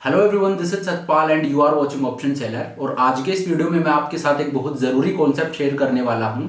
Hello everyone, this is Satpal and you are watching option seller. और आज के इस वीडियो में मैं आपके साथ एक बहुत ज़रूरी कॉन्सेप्ट शेयर करने वाला हूं।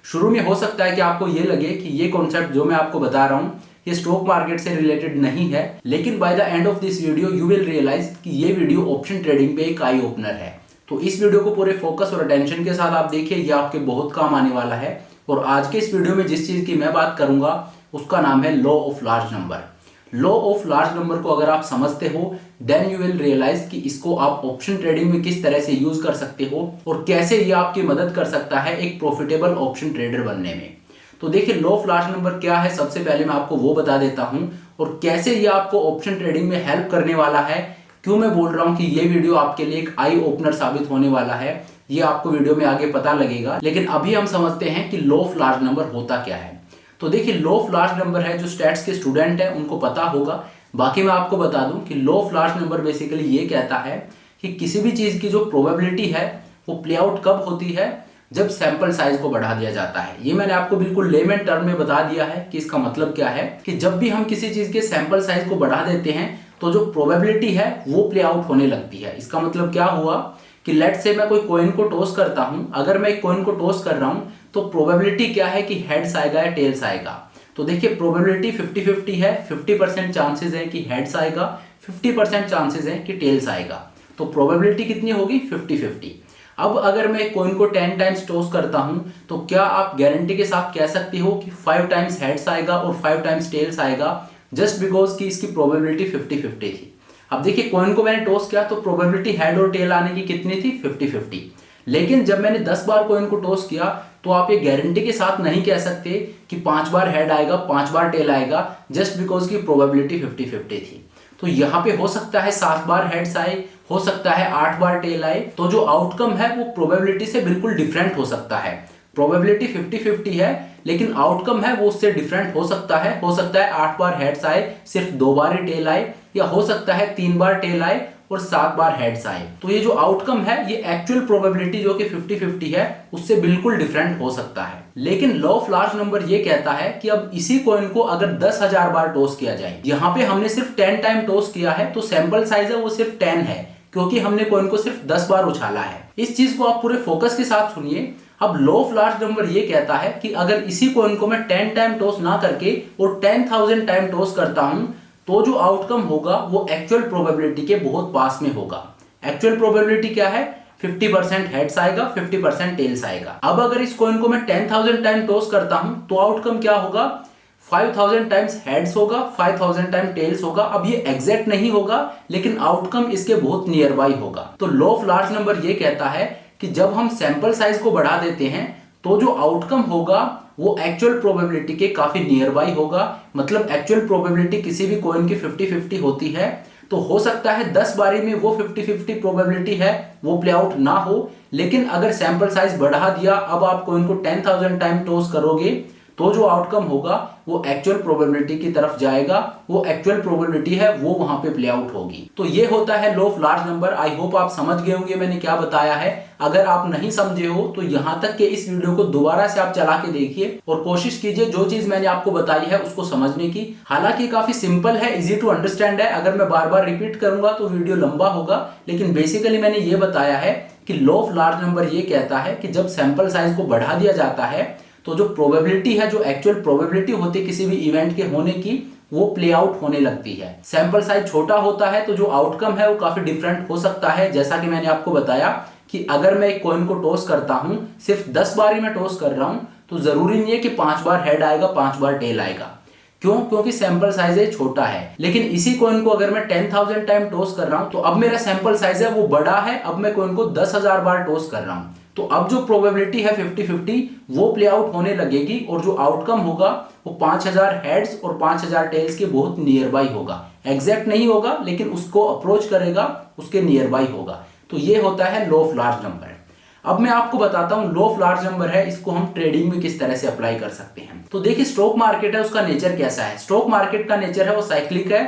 शुरू में हो सकता है कि आपको ये लगे कि ये कॉन्सेप्ट जो मैं आपको बता रहा हूं ये स्टॉक मार्केट से रिलेटेड नहीं है, लेकिन by the end of this video you will realise कि ये वीडियो ऑप्शन ट्रेडिंग पे एक आई ओपनर है। तो इस वीडियो को पूरे फोकस और अटेंशन के साथ आप देखिए, ये आपके बहुत काम आने वाला है। और आज के इस वीडियो में जिस चीज़ की मैं बात करूंगा उसका नाम है law of large number. Law of large number को अगर आप समझते हो देन यू विल रियलाइज कि इसको आप ऑप्शन ट्रेडिंग में किस तरह से यूज कर सकते हो और कैसे ये आपकी मदद कर सकता है एक प्रॉफिटेबल ऑप्शन ट्रेडर बनने में। तो देखिए, लॉ ऑफ लार्ज नंबर क्या है, सबसे पहले मैं आपको वो बता देता हूं और कैसे ये आपको ऑप्शन ट्रेडिंग में हेल्प करने वाला है। क्यों मैं बोल रहा हूं कि ये वीडियो आपके लिए एक आई ओपनर साबित होने वाला है, ये आपको वीडियो में आगे पता लगेगा। लेकिन अभी हम समझते हैं कि लॉ ऑफ लार्ज नंबर होता क्या है। तो देखिए, लॉ ऑफ लार्ज नंबर है, जो स्टैट्स के स्टूडेंट हैं उनको पता होगा। बाकी मैं आपको बता दूं कि law of large number basically ये कहता है कि किसी भी चीज की जो प्रोबेबिलिटी है वो प्ले आउट कब होती है, जब सैंपल साइज को बढ़ा दिया जाता है। ये मैंने आपको बिल्कुल लेमन टर्म में बता दिया है कि इसका मतलब क्या है कि जब भी हम किसी चीज के सैंपल साइज को बढ़ा देते हैं तो जो प्रोबेबिलिटी है वो प्ले आउट होने लगती है। इसका मतलब क्या हुआ कि लेट से मैं कोई कॉइन को टॉस करता हूं। अगर मैं एक कॉइन को टॉस कर रहा हूं तो प्रोबेबिलिटी क्या है कि हेड्स आएगा या टेल्स आएगा। तो देखिए, प्रोबेबिलिटी 50-50 है। 50% चांसेस है कि हेड्स आएगा, 50% चांसेस है कि टेल्स आएगा। तो प्रोबेबिलिटी कितनी होगी? 50-50। अब अगर मैं कॉइन को 10 टाइम्स टॉस करता हूं तो क्या आप गारंटी के साथ कह सकते हो कि 5 टाइम्स हेड्स आएगा और 5 टाइम्स टेल्स आएगा, जस्ट बिकॉज कि इसकी प्रोबेबिलिटी 50-50 थी। अब देखिए, कॉइन को मैंने टॉस किया तो प्रोबेबिलिटी हेड और टेल आने की कितनी थी? 50-50। लेकिन जब मैंने 10 बार कॉइन को टॉस किया तो आप ये गारंटी के साथ नहीं कह सकते कि 5 बार हेड आएगा 5 बार टेल आएगा, जस्ट बिकॉज की प्रोबेबिलिटी 50-50 थी। तो यहाँ पे हो सकता है 7 बार हेड्स आए, हो सकता है 8 बार टेल आए। तो जो आउटकम है वो प्रोबेबिलिटी से बिल्कुल डिफरेंट हो सकता है। प्रोबेबिलिटी 50-50 है लेकिन आउटकम है वो उससे डिफरेंट हो सकता है। हो सकता है 8 बार हेड्स आए, सिर्फ 2 बार ही टेल आए, या हो सकता है 3 बार टेल आए और 7 बार हेड्स आए। तो ये जो आउटकम है ये एक्चुअल प्रोबेबिलिटी जो कि 50-50 है उससे बिल्कुल डिफरेंट हो सकता है। लेकिन लॉ ऑफ लार्ज नंबर ये कहता है कि अब इसी कॉइन को अगर 10,000 बार टॉस किया जाए, यहाँ पे हमने सिर्फ 10 टाइम टॉस किया है तो सैंपल साइज है वो सिर्फ 10 है, क्योंकि हमने कॉइन को सिर्फ 10 बार उछाला है। इस चीज को आप पूरे फोकस के साथ सुनिए। अब लॉ ऑफ लार्ज नंबर ये कहता है कि अगर इसी कॉइन को मैं 10 टाइम टॉस ना करके और 10,000 टाइम टॉस करता हूं तो जो आउटकम होगा वो एक्चुअल प्रोबेबिलिटी के बहुत पास में होगा। एक्चुअल प्रोबेबिलिटी क्या है? 50% हेड्स आएगा, 50% टेल्स आएगा। अब अगर इस कॉइन को मैं 10,000 टाइम टॉस करता हूं तो आउटकम क्या होगा? 5,000 टाइम्स हेड्स होगा, 5,000 टाइम टेल्स होगा। अब ये एग्जैक्ट नहीं होगा लेकिन आउटकम इसके बहुत नियर बाई होगा। तो लॉ ऑफ लार्ज नंबर ये कहता है कि जब हम सैंपल साइज को बढ़ा देते हैं तो जो आउटकम होगा वो एक्चुअल प्रोबेबिलिटी के काफी नियर बाई होगा। मतलब एक्चुअल प्रोबेबिलिटी किसी भी कॉइन की 50-50 होती है, तो हो सकता है 10 बारी में वो 50-50 प्रोबेबिलिटी है वो प्ले आउट ना हो। लेकिन अगर सैंपल साइज बढ़ा दिया, अब आप कॉइन को 10,000 टाइम टॉस करोगे तो जो आउटकम होगा वो एक्चुअल प्रोबेबिलिटी की तरफ जाएगा। वो एक्चुअल प्रोबेबिलिटी है वो वहां पे प्ले आउट होगी। तो ये होता है law of large number. I hope आप समझ गए होंगे मैंने क्या बताया है। अगर आप नहीं समझे हो तो यहां तक के इस वीडियो को दोबारा से आप चला के देखिए और कोशिश कीजिए जो चीज मैंने आपको बताई है उसको समझने की। हालांकि काफी सिंपल है, इजी टू अंडरस्टैंड है। अगर मैं बार बार रिपीट करूंगा तो वीडियो लंबा होगा, लेकिन बेसिकली मैंने ये बताया है कि लॉ ऑफ लार्ज नंबर ये कहता है कि जब सैंपल साइज को बढ़ा दिया जाता है तो जो प्रोबेबिलिटी है, जो एक्चुअल प्रोबेबिलिटी होती है किसी भी इवेंट के होने की, वो प्ले आउट होने लगती है। सैंपल साइज छोटा होता है तो जो आउटकम है वो काफी डिफरेंट हो सकता है। जैसा कि मैंने आपको बताया कि अगर मैं एक कॉइन को टॉस करता हूं, सिर्फ 10 बार ही मैं टॉस कर रहा हूं, तो जरूरी नहीं है कि 5 बार हेड आएगा 5 बार टेल आएगा। क्यों? क्योंकि सैंपल साइज छोटा है। लेकिन इसी कॉइन को अगर मैं 10,000 टाइम टॉस कर रहा हूं तो अब मेरा सैंपल साइज है वो बड़ा है। अब मैं कॉइन को 10,000 बार टॉस कर रहा हूं तो अब जो प्रोबेबिलिटी है 50-50 वो प्ले आउट होने लगेगी और जो आउटकम होगा वो 5,000 हेड्स और 5,000 टेल्स के बहुत नियर बाई होगा। एग्जैक्ट नहीं होगा लेकिन उसको अप्रोच करेगा, उसके नियर बाई होगा। तो ये होता है लॉ ऑफ लार्ज नंबर। अब मैं आपको बताता हूं लॉ ऑफ लार्ज नंबर है, इसको हम ट्रेडिंग में किस तरह से अप्लाई कर सकते हैं। तो देखिए, स्टॉक मार्केट है उसका नेचर कैसा है? स्टॉक मार्केट का नेचर है वो साइक्लिक है।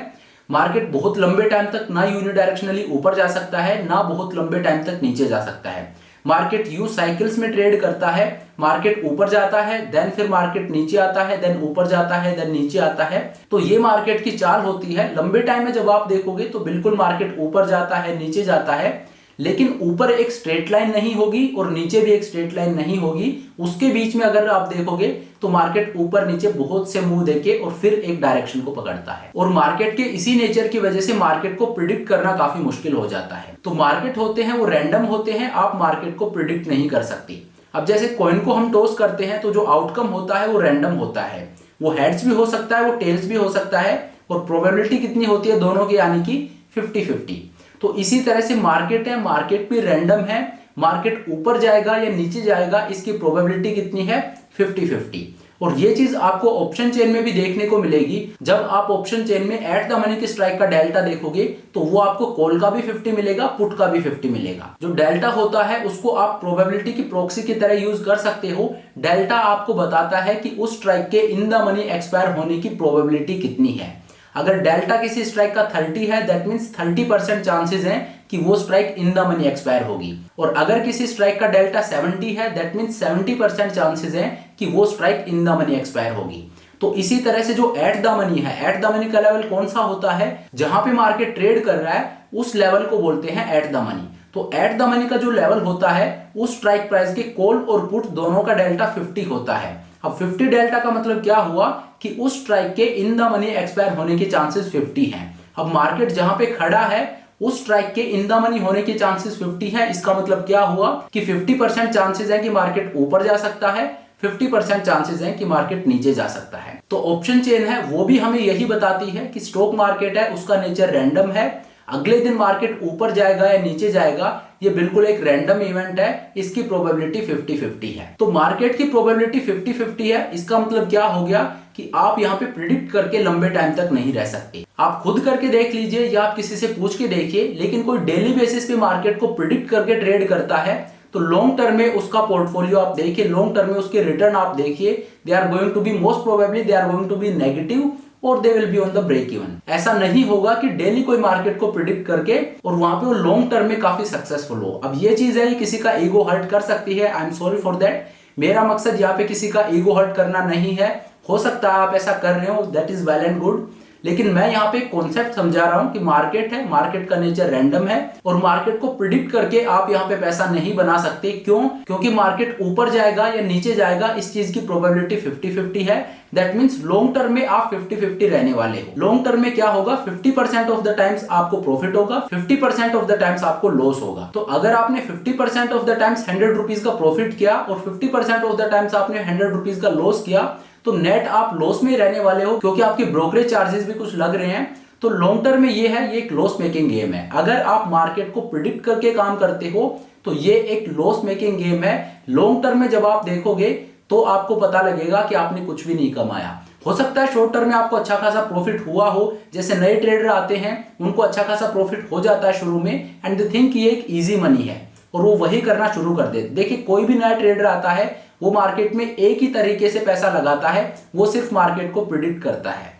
मार्केट बहुत लंबे टाइम तक ना यूनिडायरेक्शनली ऊपर जा सकता है ना बहुत लंबे टाइम तक नीचे जा सकता है। मार्केट यू साइकिल्स में ट्रेड करता है, मार्केट ऊपर जाता है, देन फिर मार्केट नीचे आता है, देन ऊपर जाता है, देन नीचे आता है। तो ये मार्केट की चाल होती है। लंबे टाइम में जब आप देखोगे तो बिल्कुल मार्केट ऊपर जाता है, नीचे जाता है, लेकिन ऊपर एक स्ट्रेट लाइन नहीं होगी और नीचे भी एक स्ट्रेट लाइन नहीं होगी। उसके बीच में अगर आप देखोगे तो मार्केट ऊपर नीचे बहुत से मूव देके और फिर एक डायरेक्शन को पकड़ता है। और मार्केट के इसी नेचर की वजह से मार्केट को प्रिडिक्ट करना काफी मुश्किल हो जाता है। तो मार्केट होते हैं वो रैंडम होते हैं, आप मार्केट को प्रिडिक्ट नहीं कर सकते। अब जैसे कॉइन को हम टॉस करते हैं तो जो आउटकम होता है वो रैंडम होता है, वो हेड्स भी हो सकता है, वो टेल्स भी हो सकता है, और प्रोबेबिलिटी कितनी होती है दोनों की, यानी कि 50-50। तो इसी तरह से मार्केट है, मार्केट भी रैंडम है, मार्केट ऊपर जाएगा या नीचे जाएगा इसकी प्रोबेबिलिटी कितनी है, 50-50। और ये चीज आपको ऑप्शन चेन में भी देखने को मिलेगी। जब आप ऑप्शन चेन में एट द मनी की स्ट्राइक का डेल्टा देखोगे तो वो आपको कॉल का भी 50 मिलेगा, पुट का भी 50 मिलेगा। जो डेल्टा होता है उसको आप प्रोबेबिलिटी की प्रॉक्सी की तरह यूज कर सकते हो। डेल्टा आपको बताता है कि उस स्ट्राइक के इन द मनी एक्सपायर होने की प्रोबेबिलिटी कितनी है। अगर डेल्टा किसी स्ट्राइक का 30 है, दैट मींस 30% चांसेस हैं कि वो strike in the money expire होगी। और अगर किसी स्ट्राइक का डेल्टा 70 है, दैट मींस 70% चांसेस हैं कि वो strike in the money expire होगी। तो इसी तरह से जो एट द मनी है, एट द मनी का लेवल कौन सा होता है, जहां पे मार्केट ट्रेड कर रहा है उस लेवल को बोलते हैं एट द मनी। तो एट द मनी का जो लेवल होता है उस स्ट्राइक प्राइस के कॉल और पुट दोनों का डेल्टा 50 होता है। अब 50 डेल्टा का मतलब क्या हुआ कि उस स्ट्राइक के इन द मनी एक्सपायर होने के चांसेस 50 हैं। अब मार्केट जहां पे खड़ा है उस स्ट्राइक के इन द मनी होने के चांसेस 50 है। इसका मतलब क्या हुआ कि 50% चांसेस है कि मार्केट ऊपर जा सकता है, 50% चांसेस है कि मार्केट नीचे जा सकता है। तो ऑप्शन चेन है वो भी हमें यही बताती है कि स्टॉक मार्केट है उसका नेचर रैंडम है। अगले दिन मार्केट ऊपर जाएगा या नीचे जाएगा ये बिल्कुल एक रैंडम इवेंट है, इसकी प्रोबेबिलिटी 50-50 है। तो मार्केट की प्रोबेबिलिटी 50-50 है, इसका मतलब क्या हो गया कि आप यहाँ पे प्रिडिक्ट करके लंबे टाइम तक नहीं रह सकते। आप खुद करके देख लीजिए या आप किसी से पूछ के देखिए, लेकिन कोई डेली बेसिस पे मार्केट को प्रिडिक्ट करके ट्रेड करता है तो लॉन्ग टर्म में उसका पोर्टफोलियो आप देखिए, लॉन्ग टर्म में उसके रिटर्न आप देखिए, they are going to be most probably they are going to be negative और they will be on the break even. ऐसा नहीं होगा कि डेली कोई मार्केट को प्रिडिक्ट करके और वहां पे वो लॉन्ग टर्म में काफी सक्सेसफुल हो। अब ये चीज है किसी का ईगो हर्ट कर सकती है, I am sorry for that. मेरा मकसद यहाँ पे किसी का ईगो हर्ट करना नहीं है। हो सकता है आप ऐसा कर रहे हो, that is well and good, लेकिन मैं यहाँ पे कॉन्सेप्ट समझा रहा हूँ कि मार्केट है, मार्केट का नेचर रैंडम है और मार्केट को प्रिडिक्ट करके आप यहाँ पे पैसा नहीं बना सकते। क्यों? क्योंकि मार्केट ऊपर जाएगा या नीचे जाएगा इस चीज की प्रोबेबिलिटी 50-50 है। दैट मींस लॉन्ग टर्म में आप 50-50 रहने वाले हो। लॉन्ग टर्म में क्या होगा, 50% ऑफ द टाइम्स आपको प्रॉफिट होगा, 50% ऑफ द टाइम्स आपको लॉस होगा। तो अगर आपने 50% ऑफ द टाइम्स 100 रुपीज का प्रॉफिट किया और 50% ऑफ द टाइम्स आपने 100 रुपीज का लॉस किया तो नेट आप लॉस में रहने वाले हो, क्योंकि आपके ब्रोकरेज चार्जेस भी कुछ लग रहे हैं। तो लॉन्ग टर्म में ये है, ये एक लॉस मेकिंग गेम है। अगर आप मार्केट को प्रिडिक्ट करके काम करते हो तो ये एक लॉस मेकिंग गेम है। लॉन्ग टर्म में जब आप देखोगे तो आपको पता लगेगा कि आपने कुछ भी नहीं कमाया। हो सकता है शॉर्ट टर्म में आपको अच्छा खासा प्रॉफिट हुआ हो, जैसे नए ट्रेडर आते हैं उनको अच्छा खासा प्रॉफिट हो जाता है शुरू में, एंड दे थिंक ये एक इजी मनी है और वो वही करना शुरू कर देते। देखिए कोई भी नया ट्रेडर आता है वो मार्केट में एक ही तरीके से पैसा लगाता है, वो सिर्फ मार्केट को प्रिडिक्ट करता है।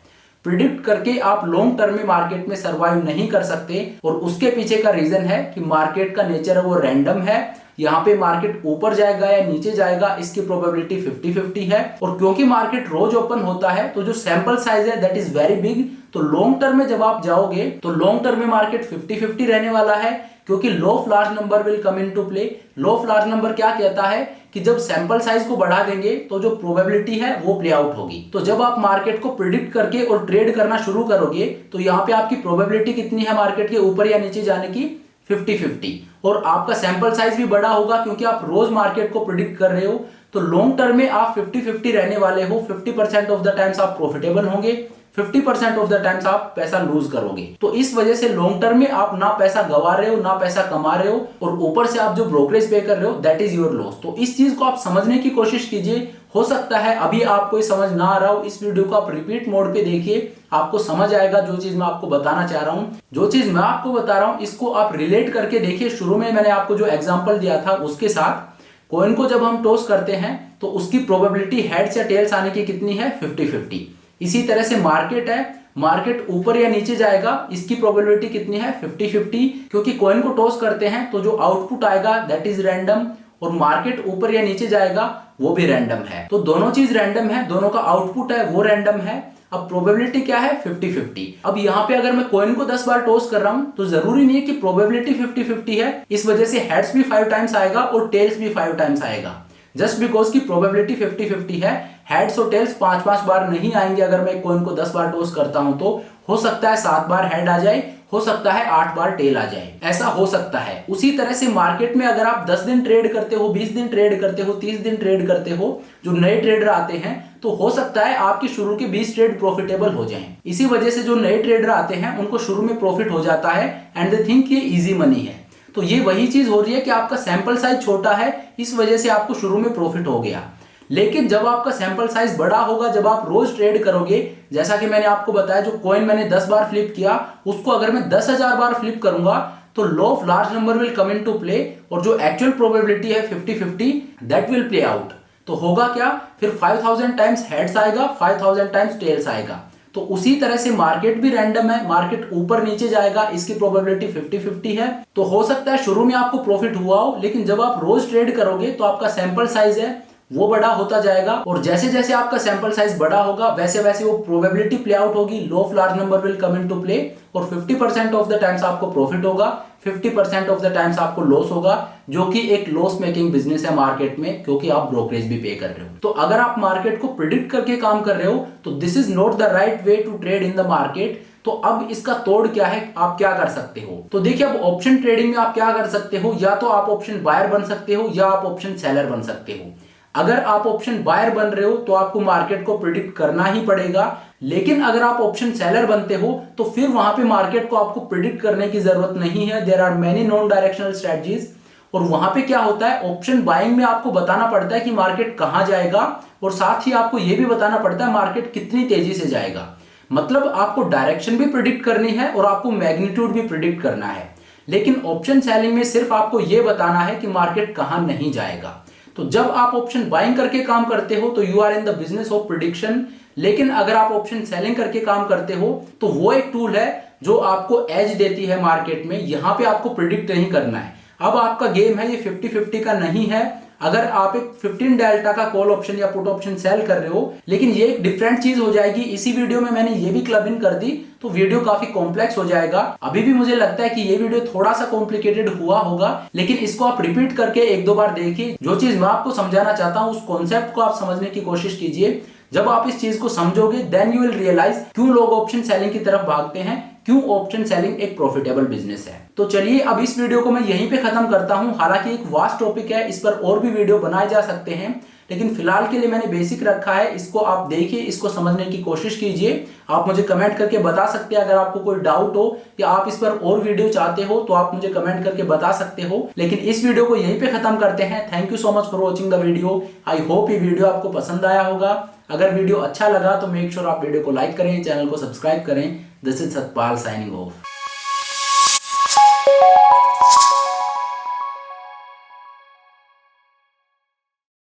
प्रिडिक्ट करके आप लॉन्ग टर्म में मार्केट में सर्वाइव नहीं कर सकते और उसके पीछे का रीजन है कि मार्केट का नेचर है वो रैंडम है। यहाँ पे मार्केट ऊपर जाएगा या नीचे जाएगा इसकी प्रोबेबिलिटी 50-50 है। और क्योंकि मार्केट रोज ओपन होता है तो जो सैंपल साइज है दैट इज वेरी बिग, तो लॉन्ग टर्म में जब आप जाओगे तो लॉन्ग टर्म में मार्केट 50-50 रहने वाला है, क्योंकि law of large number will come into play. Law of large number क्या कहता है कि जब सैंपल साइज को बढ़ा देंगे तो जो प्रोबेबिलिटी है वो प्ले आउट होगी। तो जब आप मार्केट को प्रिडिक्ट करके और ट्रेड करना शुरू करोगे तो यहाँ पे आपकी प्रोबेबिलिटी कितनी है मार्केट के ऊपर या नीचे जाने की, 50-50। और आपका सैंपल साइज भी बड़ा होगा क्योंकि आप रोज मार्केट को प्रिडिक्ट कर रहे हो। तो लॉन्ग टर्म में आप 50-50 रहने वाले हो। 50% ऑफ द टाइम्स आप प्रॉफिटेबल होंगे, 50% ऑफ द टाइम्स आप पैसा लूज करोगे। तो इस वजह से लॉन्ग टर्म में आप ना पैसा गवा रहे हो ना पैसा कमा रहे हो, और ऊपर से आप जो ब्रोकरेज पे कर रहे हो दैट इज योर लॉस। तो इस चीज को आप समझने की कोशिश कीजिए। हो सकता है अभी आपको समझ ना आ रहा हो, इस वीडियो को आप रिपीट मोड पे देखिए, आपको समझ आएगा जो चीज मैं आपको बताना चाह रहा हूं। जो चीज मैं आपको बता रहा हूं इसको आप रिलेट करके देखिए। शुरू में मैंने आपको जो एग्जांपल दिया था उसके साथ, कॉइन को जब हम टॉस करते हैं तो उसकी प्रोबेबिलिटी हेड्स या टेल्स आने की कितनी है, 50-50। इसी तरह से मार्केट है, मार्केट ऊपर या नीचे जाएगा इसकी प्रोबेबिलिटी कितनी है 50-50, क्योंकि कॉइन को टॉस करते हैं तो जो आउटपुट आएगा दैट इज रैंडम, और मार्केट ऊपर या नीचे जाएगा वो भी रैंडम है। तो दोनों चीज रैंडम है, दोनों का आउटपुट है वो रैंडम है। अब प्रोबेबिलिटी क्या है 50-50। अब यहाँ पे अगर मैं कॉइन को 10 बार टॉस कर रहा हूं तो जरूरी नहीं है कि प्रोबेबिलिटी 50-50 है, इस वजह से हेड्स भी 5 टाइम्स आएगा और टेल्स भी 5 टाइम्स आएगा। जस्ट बिकॉज की प्रोबेबिलिटी 50-50 है, हेड्स और टेल्स 5-5 बार नहीं आएंगे। अगर मैं कॉइन को 10 बार टॉस करता हूं तो हो सकता है 7 बार हेड आ जाए, हो सकता है 8 बार टेल आ जाए, ऐसा हो सकता है। उसी तरह से मार्केट में अगर आप 10 दिन ट्रेड करते हो, 20 दिन ट्रेड करते हो, 30 दिन ट्रेड करते हो, जो नए ट्रेडर आते हैं तो हो सकता है आपके शुरू के 20 ट्रेड प्रॉफिटेबल हो जाएं। इसी वजह से जो नए ट्रेडर आते हैं उनको शुरू में प्रॉफिट हो जाता है एंड दे थिंक ये इजी मनी है। तो ये वही चीज हो रही है कि आपका सैंपल साइज छोटा है, इस वजह से आपको शुरू में प्रॉफिट हो गया। लेकिन जब आपका सैंपल साइज बड़ा होगा, जब आप रोज ट्रेड करोगे, जैसा कि मैंने आपको बताया जो कॉइन मैंने 10 बार फ्लिप किया उसको अगर मैं 10,000 बार फ्लिप करूंगा तो law of large number will come into play, और जो एक्चुअल प्रोबेबिलिटी है 50-50 दैट विल प्ले आउट। तो होगा क्या, फिर 5000 टाइम्स हेड्स आएगा, 5000 टाइम्स टेल्स आएगा। तो उसी तरह से मार्केट भी रैंडम है, मार्केट ऊपर नीचे जाएगा, इसकी प्रोबेबिलिटी 50-50 है। तो हो सकता है शुरू में आपको प्रॉफिट हुआ हो, लेकिन जब आप रोज ट्रेड करोगे तो आपका सैंपल साइज है वो बड़ा होता जाएगा, और जैसे जैसे आपका सैंपल साइज बड़ा होगा वैसे वैसे वो प्रोबेबिलिटी प्ले आउट होगी, law of large number will come into play, और 50% ऑफ द टाइम्स आपको प्रॉफिट होगा, 50% ऑफ द टाइम्स आपको लॉस होगा, जो कि एक लॉस मेकिंग बिजनेस है मार्केट में, क्योंकि आप ब्रोकरेज भी पे कर रहे हो। तो अगर आप मार्केट को प्रिडिक्ट करके काम कर रहे हो तो this is not the right way to trade in the market. तो अब इसका तोड़ क्या है, आप क्या कर सकते हो? तो देखिए, अब ऑप्शन ट्रेडिंग में आप क्या कर सकते हो, या तो आप ऑप्शन बायर बन सकते हो या आप ऑप्शन सेलर बन सकते हो। अगर आप ऑप्शन बायर बन रहे हो तो आपको मार्केट को प्रिडिक्ट करना ही पड़ेगा, लेकिन अगर आप ऑप्शन सेलर बनते हो तो फिर वहां पे मार्केट को आपको प्रिडिक्ट करने की जरूरत नहीं है। There are many non directional strategies, और वहां पे क्या होता है, ऑप्शन बाइंग में आपको बताना पड़ता है कि मार्केट कहां जाएगा, और साथ ही आपको यह भी बताना पड़ता है मार्केट कितनी तेजी से जाएगा। मतलब आपको डायरेक्शन भी प्रिडिक्ट करनी है और आपको मैग्नीट्यूड भी प्रिडिक्ट करना है। लेकिन ऑप्शन सेलिंग में सिर्फ आपको यह बताना है कि मार्केट कहां नहीं जाएगा। तो जब आप ऑप्शन बाइंग करके काम करते हो तो you are in the business of prediction, लेकिन अगर आप ऑप्शन सेलिंग करके काम करते हो तो वो एक टूल है जो आपको एज देती है मार्केट में। यहां पे आपको प्रिडिक्ट नहीं करना है। अब आपका गेम है ये 50-50 का नहीं है। अगर आप एक 15 डेल्टा का कॉल ऑप्शन या पुट ऑप्शन सेल कर रहे हो, लेकिन ये एक डिफरेंट चीज हो जाएगी। इसी वीडियो में मैंने ये भी क्लब इन कर दी तो वीडियो काफी कॉम्प्लेक्स हो जाएगा। अभी भी मुझे लगता है कि ये वीडियो थोड़ा सा कॉम्प्लिकेटेड हुआ होगा, लेकिन इसको आप रिपीट करके 1-2 बार देखिए। जो चीज मैं आपको समझाना चाहता हूं उस कॉन्सेप्ट को आप समझने की कोशिश कीजिए। जब आप इस चीज को समझोगे देन यू विल रियलाइज क्यों लोग ऑप्शन सेलिंग की तरफ भागते हैं, क्यों ऑप्शन सेलिंग एक प्रॉफिटेबल बिजनेस है। तो चलिए अब इस वीडियो को मैं यहीं पे खत्म करता हूं। हालांकि एक वास्ट टॉपिक है, इस पर और भी वीडियो बनाए जा सकते हैं, लेकिन फिलहाल के लिए मैंने बेसिक रखा है। इसको आप देखिए, इसको समझने की कोशिश कीजिए। आप मुझे कमेंट करके बता सकते हैं अगर आपको कोई डाउट हो या आप इस पर और वीडियो चाहते हो तो आप मुझे कमेंट करके बता सकते हो। लेकिन इस वीडियो को यहीं पे खत्म करते हैं। Thank you so much for watching the video. I hope ये वीडियो आपको पसंद आया होगा। अगर वीडियो अच्छा लगा तो मेक श्योर आप वीडियो को लाइक करें, चैनल को सब्सक्राइब करें। This is Satpal signing off.